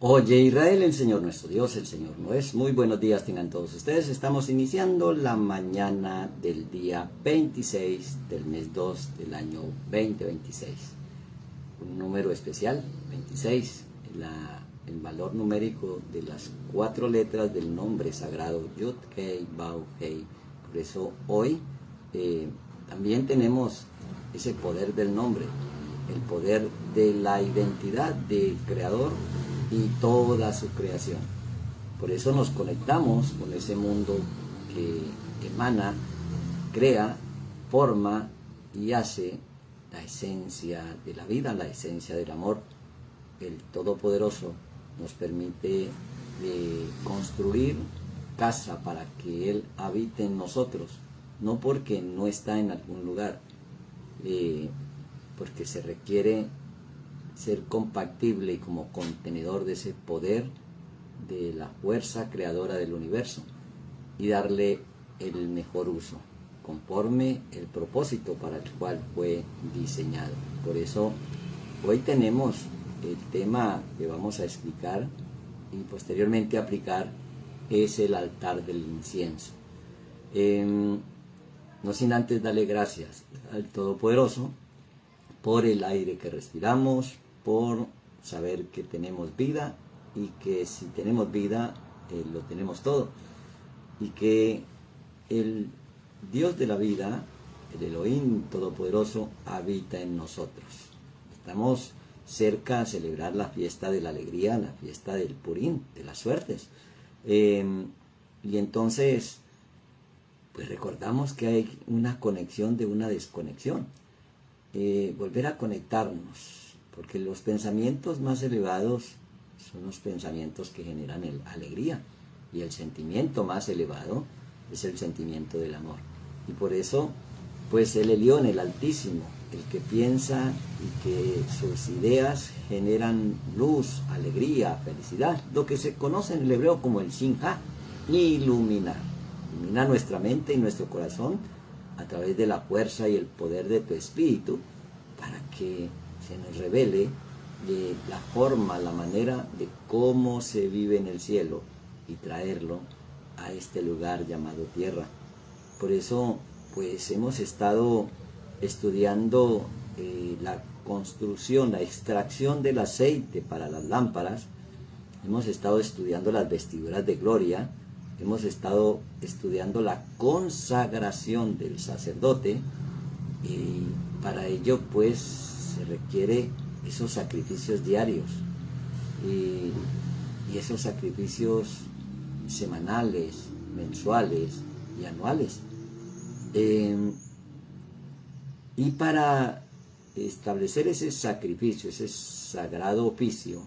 Oye Israel, el Señor nuestro Dios, el Señor no es. Muy buenos días tengan todos ustedes. Estamos iniciando la mañana del día 26 del mes 2 del año 2026. Un número especial, 26, el valor numérico de las 4 letras del nombre sagrado Yud Hei Vav Hei. Por eso hoy también tenemos ese poder del nombre, el poder de la identidad del Creador y toda su creación. Por eso nos conectamos con ese mundo que emana, crea, forma y hace la esencia de la vida, la esencia del amor. El Todopoderoso nos permite construir casa para que Él habite en nosotros, no porque no está en algún lugar, porque se requiere ser compatible como contenedor de ese poder de la fuerza creadora del universo y darle el mejor uso conforme el propósito para el cual fue diseñado. Por eso hoy tenemos el tema que vamos a explicar y posteriormente aplicar, es el altar del incienso. No sin antes darle gracias al Todopoderoso por el aire que respiramos, por saber que tenemos vida y que si tenemos vida lo tenemos todo, y que el Dios de la vida, el Elohim Todopoderoso, habita en nosotros. Estamos cerca a celebrar la fiesta de la alegría, la fiesta del Purim, de las suertes, y entonces pues recordamos que hay una conexión de una desconexión. Volver a conectarnos, porque los pensamientos más elevados son los pensamientos que generan alegría, y el sentimiento más elevado es el sentimiento del amor. Y por eso, pues el Elión, el Altísimo, el que piensa y que sus ideas generan luz, alegría, felicidad, lo que se conoce en el hebreo como el Shinja, ilumina nuestra mente y nuestro corazón a través de la fuerza y el poder de tu espíritu, para que se nos revele la forma, la manera de cómo se vive en el cielo y traerlo a este lugar llamado tierra. Por eso pues hemos estado estudiando la construcción, la extracción del aceite para las lámparas, hemos estado estudiando las vestiduras de gloria, hemos estado estudiando la consagración del sacerdote, y para ello pues se requiere esos sacrificios diarios y esos sacrificios semanales, mensuales y anuales. Y para establecer ese sacrificio, ese sagrado oficio,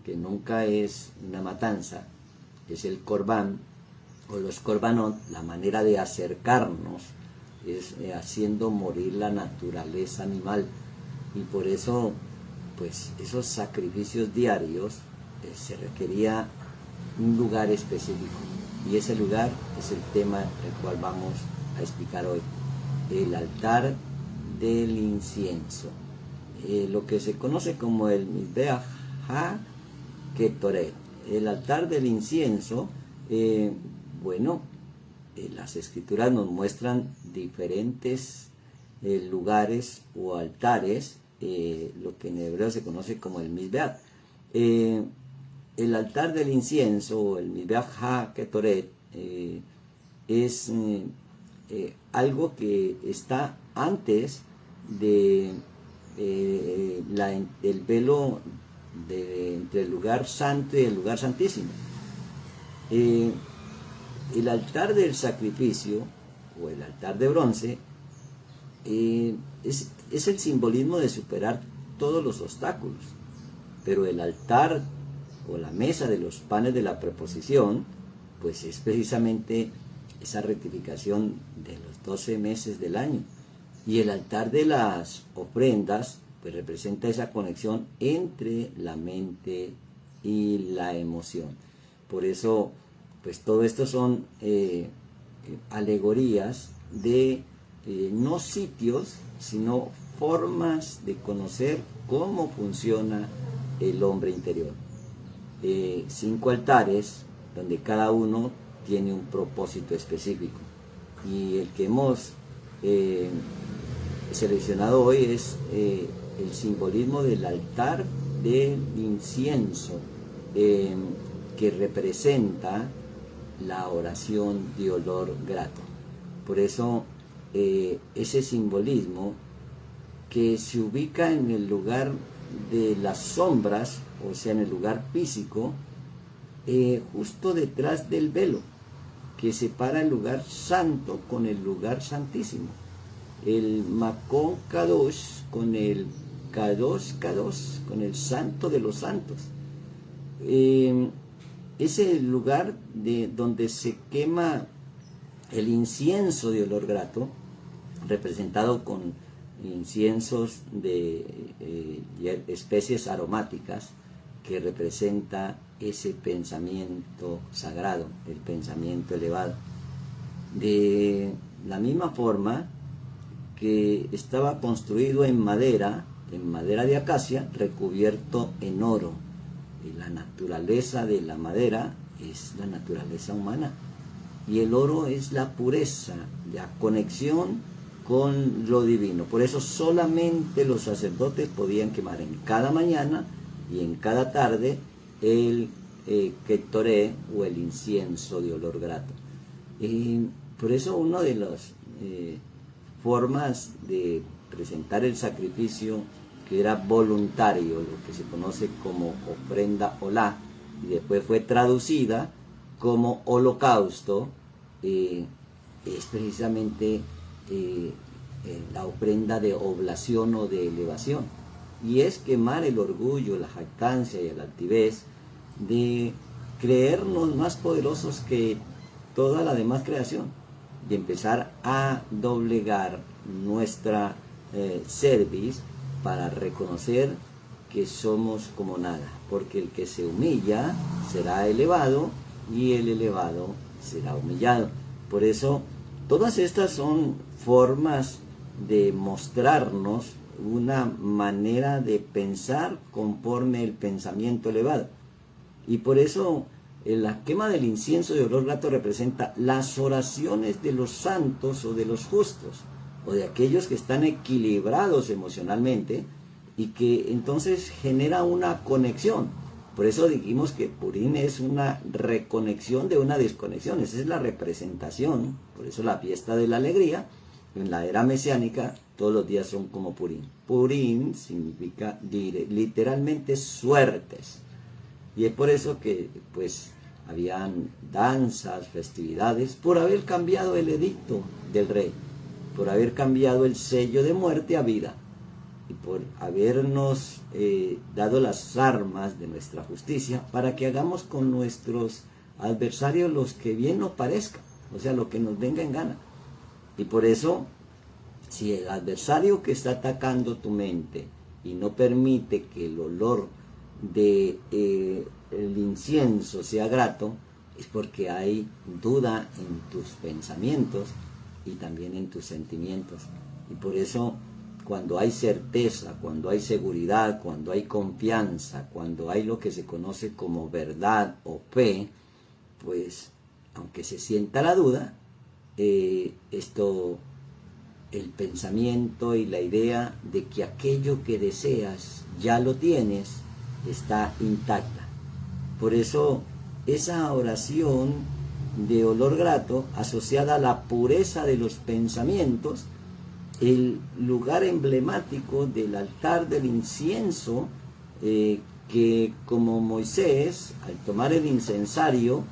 que nunca es una matanza, es el corbán o los corbanot, la manera de acercarnos es haciendo morir la naturaleza animal. Y por eso pues esos sacrificios diarios se requería un lugar específico, y ese lugar es el tema del cual vamos a explicar hoy: el altar del incienso, lo que se conoce como el Mizbeach HaKetoret, el altar del incienso. Las escrituras nos muestran diferentes lugares o altares, lo que en hebreo se conoce como el Mizbeach. El altar del incienso, o el Mizbeach HaKetoret, es algo que está antes de el velo entre el lugar santo y el lugar santísimo. El altar del sacrificio, o el altar de bronce, es el simbolismo de superar todos los obstáculos, pero el altar o la mesa de los panes de la preposición pues es precisamente esa rectificación de los 12 meses del año, y el altar de las ofrendas pues representa esa conexión entre la mente y la emoción. Por eso pues todo esto son alegorías de no sitios, sino formas de conocer cómo funciona el hombre interior. 5 altares donde cada uno tiene un propósito específico. Y el que hemos seleccionado hoy es el simbolismo del altar del incienso, que representa la oración de olor grato. Por eso ese simbolismo que se ubica en el lugar de las sombras, o sea, en el lugar físico, justo detrás del velo que separa el lugar santo con el lugar santísimo, el Makon Kadosh con el Kadosh Kadosh, con el santo de los santos. Es el lugar donde se quema el incienso de olor grato, representado con inciensos de especies aromáticas, que representa ese pensamiento sagrado, el pensamiento elevado. De la misma forma que estaba construido en madera de acacia, recubierto en oro. Y la naturaleza de la madera es la naturaleza humana, y el oro es la pureza, la conexión con lo divino. Por eso solamente los sacerdotes podían quemar en cada mañana y en cada tarde el Ketoré, o el incienso de olor grato. Por eso una de las formas de presentar el sacrificio, que era voluntario, lo que se conoce como ofrenda olá, y después fue traducida como holocausto, es precisamente la ofrenda de oblación o de elevación, y es quemar el orgullo, la jactancia y la altivez de creernos más poderosos que toda la demás creación, y empezar a doblegar nuestra cerviz para reconocer que somos como nada, porque el que se humilla será elevado y el elevado será humillado. Por eso todas estas son formas de mostrarnos una manera de pensar conforme el pensamiento elevado. Y por eso la quema del incienso de olor grato representa las oraciones de los santos o de los justos, o de aquellos que están equilibrados emocionalmente, y que entonces genera una conexión. Por eso dijimos que Purim es una reconexión de una desconexión. Esa es la representación. Por eso la fiesta de la alegría, en la era mesiánica, todos los días son como Purim. Purim significa literalmente suertes. Y es por eso que pues habían danzas, festividades, por haber cambiado el edicto del rey, por haber cambiado el sello de muerte a vida, y por habernos dado las armas de nuestra justicia para que hagamos con nuestros adversarios los que bien nos parezca, o sea, lo que nos venga en gana. Y por eso, si el adversario que está atacando tu mente y no permite que el olor de el incienso sea grato, es porque hay duda en tus pensamientos y también en tus sentimientos. Y por eso, cuando hay certeza, cuando hay seguridad, cuando hay confianza, cuando hay lo que se conoce como verdad o fe, pues aunque se sienta la duda, el pensamiento y la idea de que aquello que deseas ya lo tienes está intacta. Por eso esa oración de olor grato, asociada a la pureza de los pensamientos, el lugar emblemático del altar del incienso, que como Moisés, al tomar el incensario,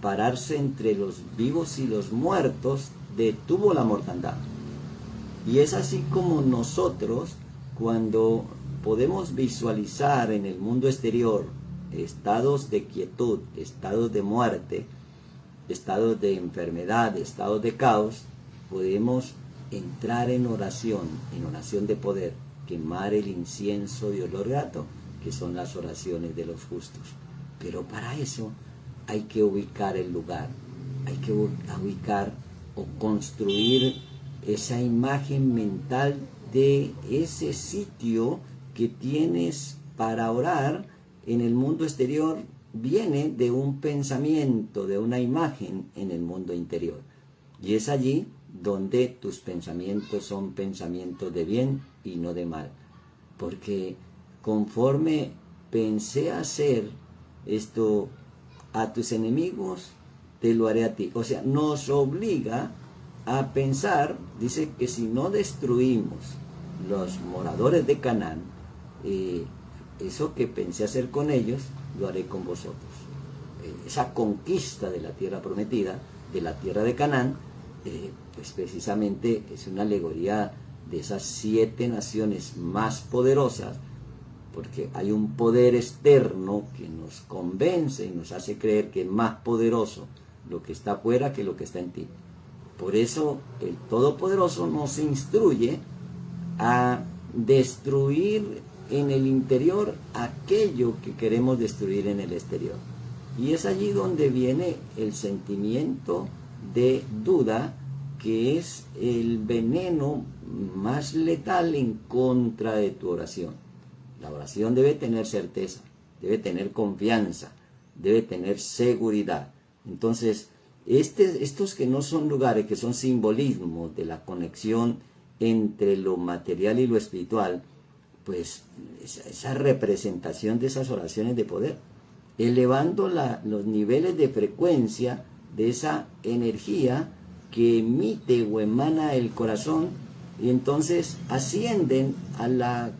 pararse entre los vivos y los muertos, detuvo la mortandad. Y es así como nosotros, cuando podemos visualizar en el mundo exterior estados de quietud, estados de muerte, estados de enfermedad, estados de caos, podemos entrar en oración de poder, quemar el incienso de olor grato, que son las oraciones de los justos. Pero para eso hay que ubicar el lugar, hay que ubicar o construir esa imagen mental de ese sitio que tienes para orar en el mundo exterior, viene de un pensamiento, de una imagen en el mundo interior. Y es allí donde tus pensamientos son pensamientos de bien y no de mal. Porque conforme pensé hacer esto a tus enemigos, te lo haré a ti. O sea, nos obliga a pensar, dice que si no destruimos los moradores de Canaán, eso que pensé hacer con ellos, lo haré con vosotros. Esa conquista de la tierra prometida, de la tierra de Canaán, pues precisamente es una alegoría de esas 7 naciones más poderosas, porque hay un poder externo que nos convence y nos hace creer que es más poderoso lo que está afuera que lo que está en ti. Por eso el Todopoderoso nos instruye a destruir en el interior aquello que queremos destruir en el exterior. Y es allí donde viene el sentimiento de duda, que es el veneno más letal en contra de tu oración. La oración debe tener certeza, debe tener confianza, debe tener seguridad. Entonces, estos que no son lugares, que son simbolismos de la conexión entre lo material y lo espiritual, pues esa representación de esas oraciones de poder, elevando los niveles de frecuencia de esa energía que emite o emana el corazón, y entonces ascienden al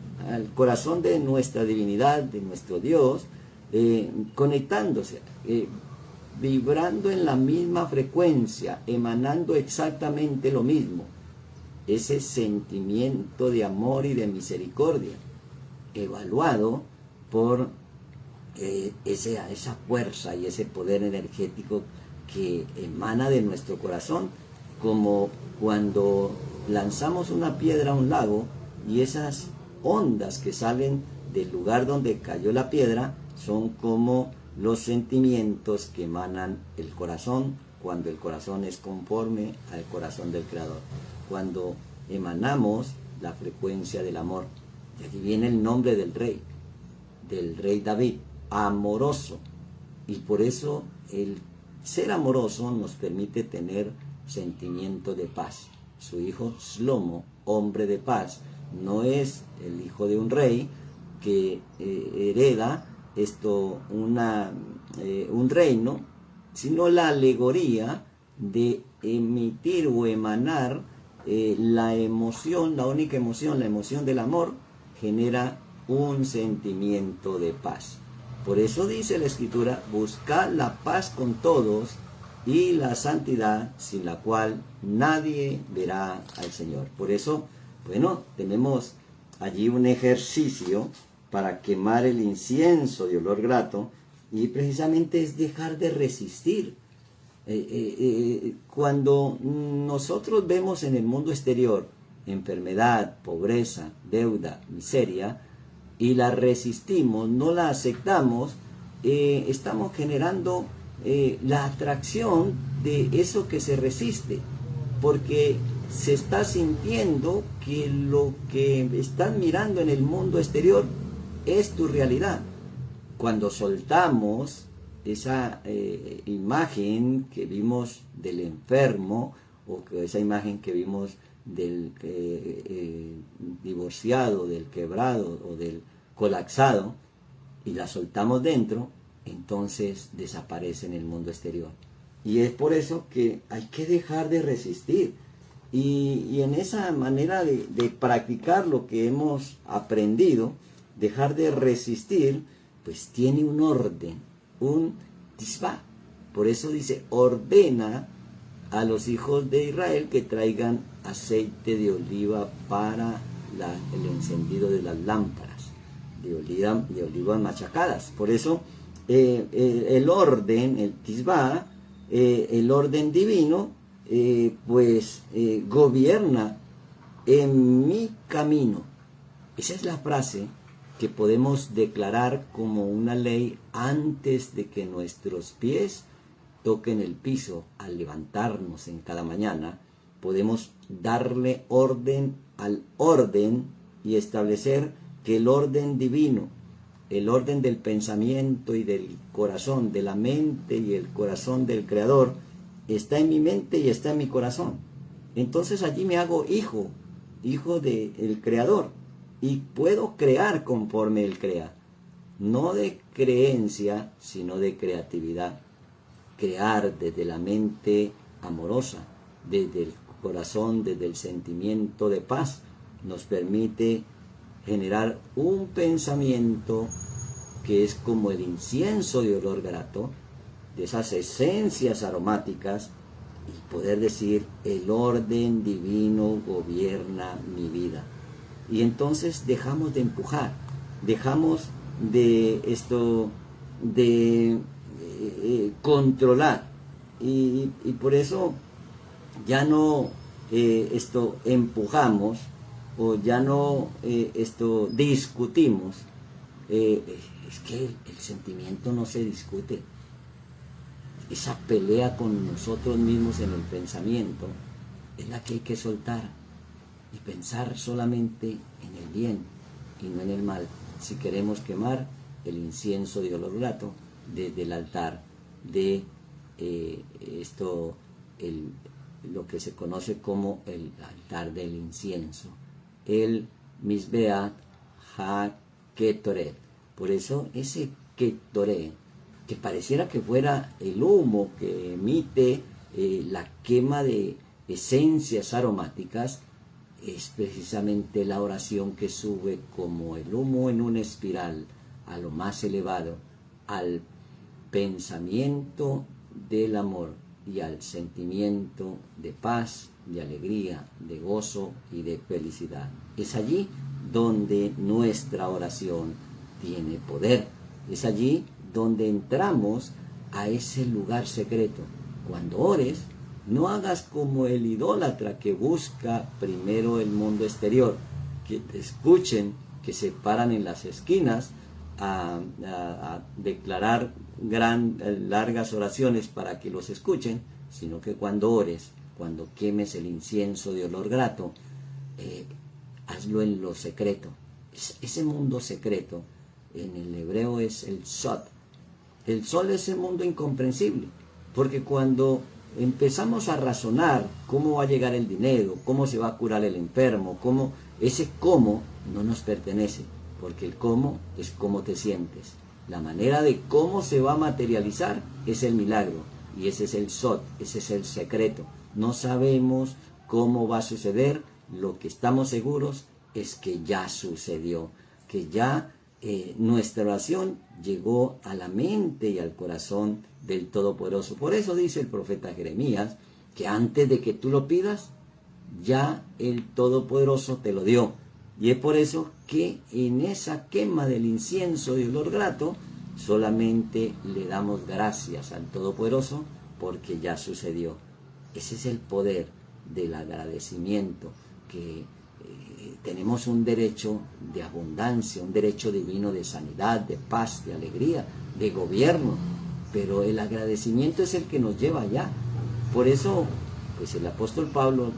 corazón de nuestra divinidad, de nuestro Dios, conectándose, vibrando en la misma frecuencia, emanando exactamente lo mismo. Ese sentimiento de amor y de misericordia, evaluado por esa fuerza y ese poder energético que emana de nuestro corazón, como cuando lanzamos una piedra a un lago y esas ondas que salen del lugar donde cayó la piedra son como los sentimientos que emanan el corazón cuando el corazón es conforme al corazón del Creador, cuando emanamos la frecuencia del amor. Y aquí viene el nombre del rey David, amoroso. Y por eso el ser amoroso nos permite tener sentimiento de paz. Su hijo Shlomo, hombre de paz, no es el hijo de un rey que hereda un reino, sino la alegoría de emitir o emanar la emoción, la única emoción, la emoción del amor, genera un sentimiento de paz. Por eso dice la Escritura, buscad la paz con todos y la santidad, sin la cual nadie verá al Señor. Por eso, bueno, tenemos allí un ejercicio para quemar el incienso de olor grato, y precisamente es dejar de resistir. Cuando nosotros vemos en el mundo exterior enfermedad, pobreza, deuda, miseria, y la resistimos, no la aceptamos, estamos generando la atracción de eso que se resiste, porque se está sintiendo que lo que estás mirando en el mundo exterior es tu realidad. Cuando soltamos esa imagen que vimos del enfermo, o esa imagen que vimos del divorciado, del quebrado o del colapsado, y la soltamos dentro, entonces desaparece en el mundo exterior. Y es por eso que hay que dejar de resistir. Y en esa manera de practicar lo que hemos aprendido, dejar de resistir, pues tiene un orden, un tisbá. Por eso dice, ordena a los hijos de Israel que traigan aceite de oliva para el encendido de las lámparas, de olivas machacadas. Por eso el orden, el tisbá, el orden divino, gobierna en mi camino. Esa es la frase que podemos declarar como una ley antes de que nuestros pies toquen el piso. Al levantarnos en cada mañana, podemos darle orden al orden y establecer que el orden divino el orden del pensamiento y del corazón, de la mente y el corazón del Creador, está en mi mente y está en mi corazón. Entonces allí me hago hijo del Creador, y puedo crear conforme Él crea, no de creencia, sino de creatividad. Crear desde la mente amorosa, desde el corazón, desde el sentimiento de paz, nos permite generar un pensamiento que es como el incienso de olor grato, de esas esencias aromáticas, y poder decir: el orden divino gobierna mi vida. Y entonces dejamos de empujar, dejamos de controlar, y por eso ya no empujamos, o ya no discutimos. Es que el sentimiento no se discute. Esa pelea con nosotros mismos en el pensamiento es la que hay que soltar y pensar solamente en el bien y no en el mal, si queremos quemar el incienso de olor grato desde el altar de lo que se conoce como el altar del incienso, el Misbeat HaKetoret. Por eso ese Ketoret, que pareciera que fuera el humo que emite la quema de esencias aromáticas, es precisamente la oración que sube como el humo en una espiral a lo más elevado, al pensamiento del amor y al sentimiento de paz, de alegría, de gozo y de felicidad. Es allí donde nuestra oración tiene poder. Es allí donde entramos a ese lugar secreto. Cuando ores, no hagas como el idólatra que busca primero el mundo exterior, que te escuchen, que se paran en las esquinas a declarar largas oraciones para que los escuchen, sino que cuando ores, cuando quemes el incienso de olor grato, hazlo en lo secreto. Ese mundo secreto, en el hebreo es el Sod. El Sod es el mundo incomprensible, porque cuando empezamos a razonar cómo va a llegar el dinero, cómo se va a curar el enfermo, ese cómo no nos pertenece, porque el cómo es cómo te sientes. La manera de cómo se va a materializar es el milagro, y ese es el Sod, ese es el secreto. No sabemos cómo va a suceder, lo que estamos seguros es que ya sucedió, que ya nuestra oración llegó a la mente y al corazón del Todopoderoso. Por eso dice el profeta Jeremías que antes de que tú lo pidas, ya el Todopoderoso te lo dio. Y es por eso que en esa quema del incienso de olor grato, solamente le damos gracias al Todopoderoso porque ya sucedió. Ese es el poder del agradecimiento, que tenemos un derecho de abundancia, un derecho divino de sanidad, de paz, de alegría, de gobierno, pero el agradecimiento es el que nos lleva allá. Por eso, pues el apóstol Pablo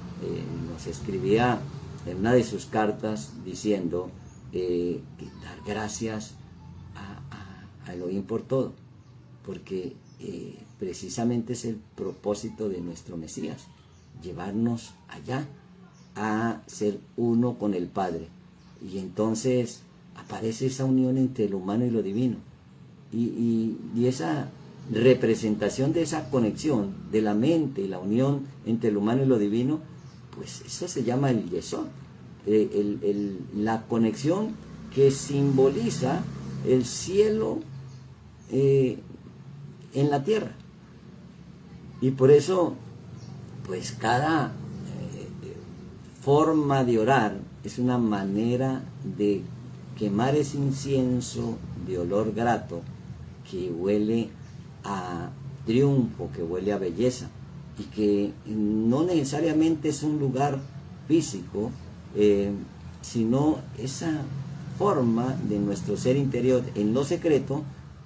nos escribía en una de sus cartas diciendo que dar gracias a Elohim por todo, porque precisamente es el propósito de nuestro Mesías, llevarnos allá a ser uno con el Padre. Y entonces aparece esa unión entre lo humano y lo divino, y esa representación de esa conexión de la mente y la unión entre lo humano y lo divino, pues eso se llama el Yesod, la conexión que simboliza el cielo en la tierra. Y por eso, pues cada forma de orar es una manera de quemar ese incienso de olor grato que huele a triunfo, que huele a belleza, y que no necesariamente es un lugar físico, sino esa forma de nuestro ser interior en lo secreto,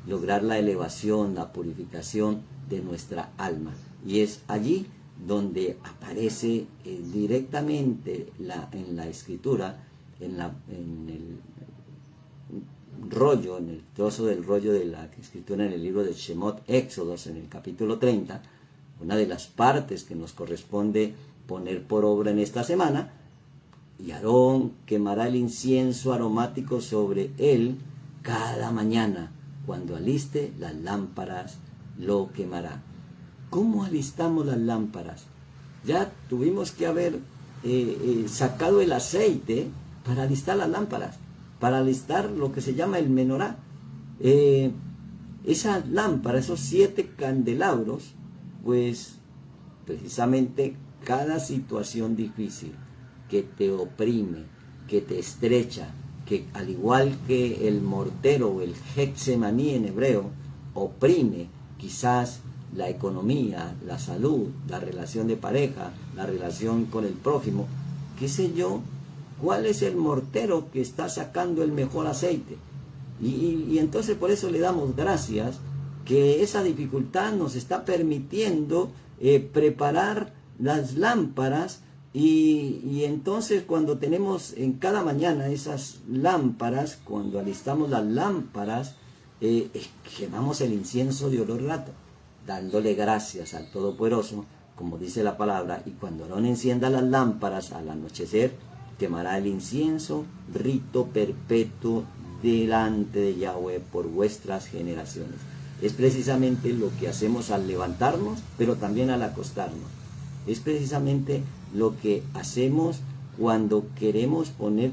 lograr la elevación, la purificación de nuestra alma. Y es allí donde aparece directamente en la escritura, rollo, en el trozo del rollo de la escritura en el libro de Shemot, Éxodos, en el capítulo 30, una de las partes que nos corresponde poner por obra en esta semana, y Aarón quemará el incienso aromático sobre él cada mañana, cuando aliste las lámparas lo quemará. ¿Cómo alistamos las lámparas? Ya tuvimos que haber sacado el aceite para alistar las lámparas, para alistar lo que se llama el menorá. Esa lámpara, esos 7 candelabros, pues precisamente cada situación difícil que te oprime, que te estrecha, que al igual que el mortero o el Getsemaní en hebreo, oprime quizás la economía, la salud, la relación de pareja, la relación con el prójimo, qué sé yo, cuál es el mortero que está sacando el mejor aceite. Y entonces por eso le damos gracias que esa dificultad nos está permitiendo preparar las lámparas y entonces cuando tenemos en cada mañana esas lámparas, cuando alistamos las lámparas, quemamos el incienso de olor grato, dándole gracias al Todopoderoso, como dice la palabra, y cuando Aarón encienda las lámparas al anochecer, quemará el incienso, rito perpetuo delante de Yahweh por vuestras generaciones. Es precisamente lo que hacemos al levantarnos, pero también al acostarnos. Es precisamente lo que hacemos cuando queremos poner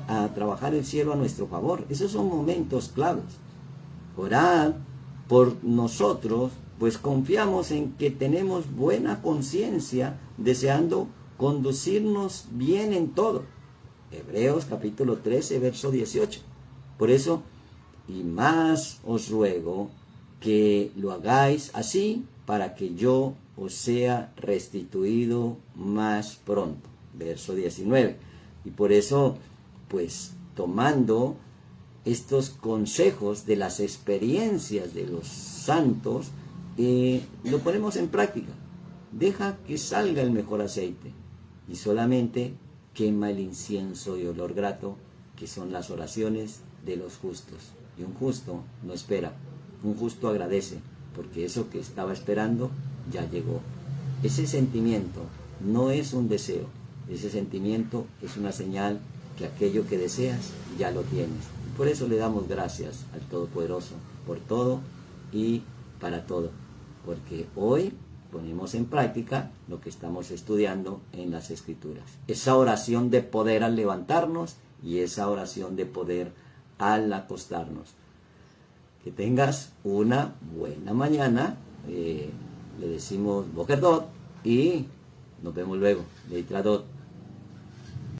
a trabajar el cielo a nuestro favor. Esos son momentos claves. Orad por nosotros, pues confiamos en que tenemos buena conciencia, deseando conducirnos bien en todo. Hebreos capítulo 13, verso 18. Por eso, y más os ruego que lo hagáis así, para que yo os sea restituido más pronto. Verso 19. Y por eso, pues, tomando estos consejos de las experiencias de los santos, lo ponemos en práctica. Deja que salga el mejor aceite y solamente quema el incienso y olor grato, que son las oraciones de los justos. Y un justo no espera, un justo agradece, porque eso que estaba esperando ya llegó. Ese sentimiento no es un deseo, ese sentimiento es una señal que aquello que deseas ya lo tienes. Y por eso le damos gracias al Todopoderoso por todo y para todo, porque hoy ponemos en práctica lo que estamos estudiando en las Escrituras. Esa oración de poder al levantarnos y esa oración de poder al acostarnos. Que tengas una buena mañana. Le decimos Boker Tov y nos vemos luego. Leitradot.